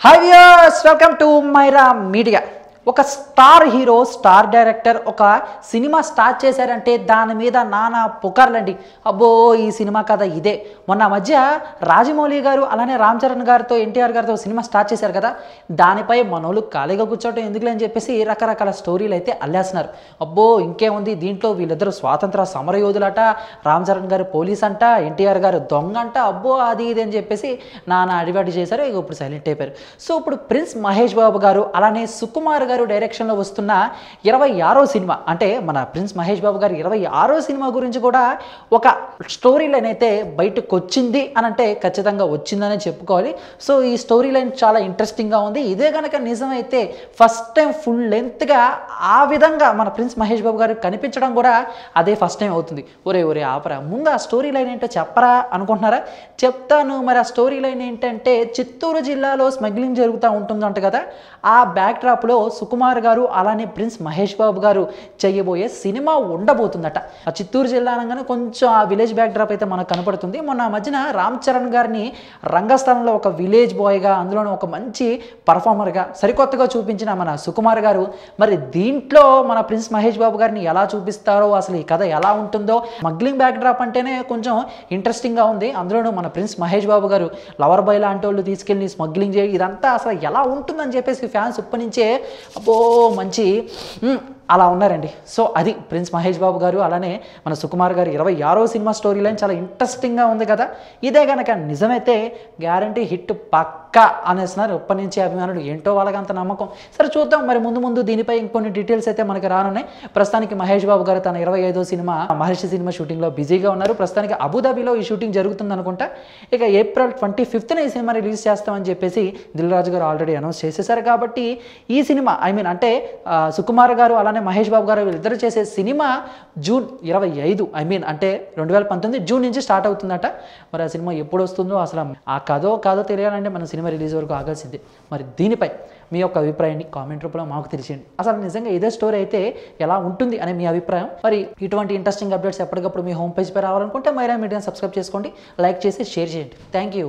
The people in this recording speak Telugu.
Hi viewers, welcome to Myra Media. ఒక స్టార్ హీరో స్టార్ డైరెక్టర్ ఒక సినిమా స్టార్ట్ చేశారంటే దాని మీద నానా పుకార్లండి. అబ్బో ఈ సినిమా కథ ఇదే. మొన్న మధ్య రాజమౌళి గారు అలానే రామ్ చరణ్ గారితో ఎన్టీఆర్ గారితో సినిమా స్టార్ట్ చేశారు కదా, దానిపై మనోళ్ళు ఖాళీగా కూర్చోవటం ఎందుకులే అని చెప్పేసి రకరకాల స్టోరీలు అయితే అల్లేస్తున్నారు. అబ్బో ఇంకేముంది, దీంట్లో వీళ్ళిద్దరు స్వాతంత్ర సమరయోధులట, రామ్ చరణ్ గారు పోలీస్ అంట, ఎన్టీఆర్ గారు దొంగ అంట, అబ్బో అది ఇది అని చెప్పేసి నానా అడివాడి చేశారు. ఇక ఇప్పుడు సైలెంట్ అయిపోయారు. సో ఇప్పుడు ప్రిన్స్ మహేష్ బాబు గారు అలానే సుకుమార్ గారు డైరెక్షన్లో వస్తున్న 26వ సినిమా, అంటే మన ప్రిన్స్ మహేష్ బాబు గారు 26వ సినిమా గురించి కూడా ఒక స్టోరీ లైన్ అయితే బయటకు వచ్చింది అని అంటే ఖచ్చితంగా వచ్చిందని చెప్పుకోవాలి. సో ఈ స్టోరీ లైన్ చాలా ఇంట్రెస్టింగ్గా ఉంది. ఇదే కనుక నిజమైతే ఫస్ట్ టైం ఫుల్ లెంత్గా ఆ విధంగా మన ప్రిన్స్ మహేష్ బాబు గారు కనిపించడం కూడా అదే ఫస్ట్ టైం అవుతుంది. ఒరే ఆపరా, ముందు ఆ స్టోరీ లైన్ ఏంటో చెప్పరా అనుకుంటున్నారా? చెప్తాను. మరి ఆ స్టోరీ లైన్ ఏంటంటే, చిత్తూరు జిల్లాలో స్మగ్లింగ్ జరుగుతూ ఉంటుందంట కదా, ఆ బ్యాక్ డ్రాప్లో సుకుమార్ గారు అలానే ప్రిన్స్ మహేష్ బాబు గారు చేయబోయే సినిమా ఉండబోతుందట. ఆ చిత్తూరు జిల్లా అనగానే కొంచెం ఆ విలేజ్ బ్యాక్ డ్రాప్ అయితే మనకు కనపడుతుంది. మొన్న మధ్యన రామ్ చరణ్ గారిని రంగస్థలంలో ఒక విలేజ్ బాయ్గా, అందులోనే ఒక మంచి పర్ఫార్మర్గా సరికొత్తగా చూపించిన మన సుకుమార్ గారు మరి దీంట్లో మన ప్రిన్స్ మహేష్ బాబు గారిని ఎలా చూపిస్తారో, అసలు ఈ కథ ఎలా ఉంటుందో, స్మగ్లింగ్ బ్యాక్ డ్రాప్ అంటేనే కొంచెం ఇంట్రెస్టింగ్గా ఉంది. అందులోనూ మన ప్రిన్స్ మహేష్ బాబు గారు లవర్ బాయ్ లాంటి వాళ్ళు తీసుకెళ్ళి స్మగ్లింగ్ చేయి, ఇదంతా అసలు ఎలా ఉంటుందని చెప్పేసి ఫ్యాన్స్ ఇప్పటి నుంచే అబ్బో మంచి అలా ఉన్నారండి. సో అది ప్రిన్స్ మహేష్ బాబు గారు అలానే మన సుకుమార్ గారు 26వ సినిమా స్టోరీ లైన్ చాలా ఇంట్రెస్టింగ్గా ఉంది కదా. ఇదే కనుక నిజమైతే గ్యారంటీ హిట్ పక్కా అనేస్తున్నారు ఇప్పటి నుంచి అభిమానులు. ఏంటో వాళ్ళకి అంత నమ్మకం. సరే చూద్దాం, మరి ముందు దీనిపై ఇంకొన్ని డీటెయిల్స్ అయితే మనకి రానున్నాయి. ప్రస్తుతానికి మహేష్ బాబు గారు తన 25వ సినిమా మహర్షి సినిమా షూటింగ్లో బిజీగా ఉన్నారు. ప్రస్తుతానికి అబుదాబిలో ఈ షూటింగ్ జరుగుతుంది అనుకుంటా. ఇక ఏప్రిల్ 25న ఈ సినిమా రిలీజ్ చేస్తామని చెప్పేసి దిల్ రాజు గారు ఆల్రెడీ అనౌన్స్ చేసేసారు. కాబట్టి ఈ సినిమా అంటే సుకుమార్ గారు అలానే మహేష్ బాబు గారు వీళ్ళిద్దరు చేసే సినిమా జూన్ 25 అంటే 2019 జూన్ నుంచి స్టార్ట్ అవుతుందట. మరి ఆ సినిమా ఎప్పుడు వస్తుందో, అసలు ఆ కాదో తెలియాలంటే మన సినిమా రిలీజ్ వరకు ఆగాల్సిందే. మరి దీనిపై మీ యొక్క అభిప్రాయాన్ని కామెంట్ రూపంలో మాకు తెలియజేయండి. అసలు నిజంగా ఇదే స్టోరీ అయితే ఎలా ఉంటుంది అనే మీ అభిప్రాయం. మరి ఇటువంటి ఇంట్రెస్టింగ్ అప్డేట్స్ ఎప్పటికప్పుడు మీ హోమ్ పేజ్ పై రావాలనుకుంటే మైరా మీడియాని సబ్స్క్రైబ్ చేసుకోండి, లైక్ చేసి షేర్ చేయండి. Thank you.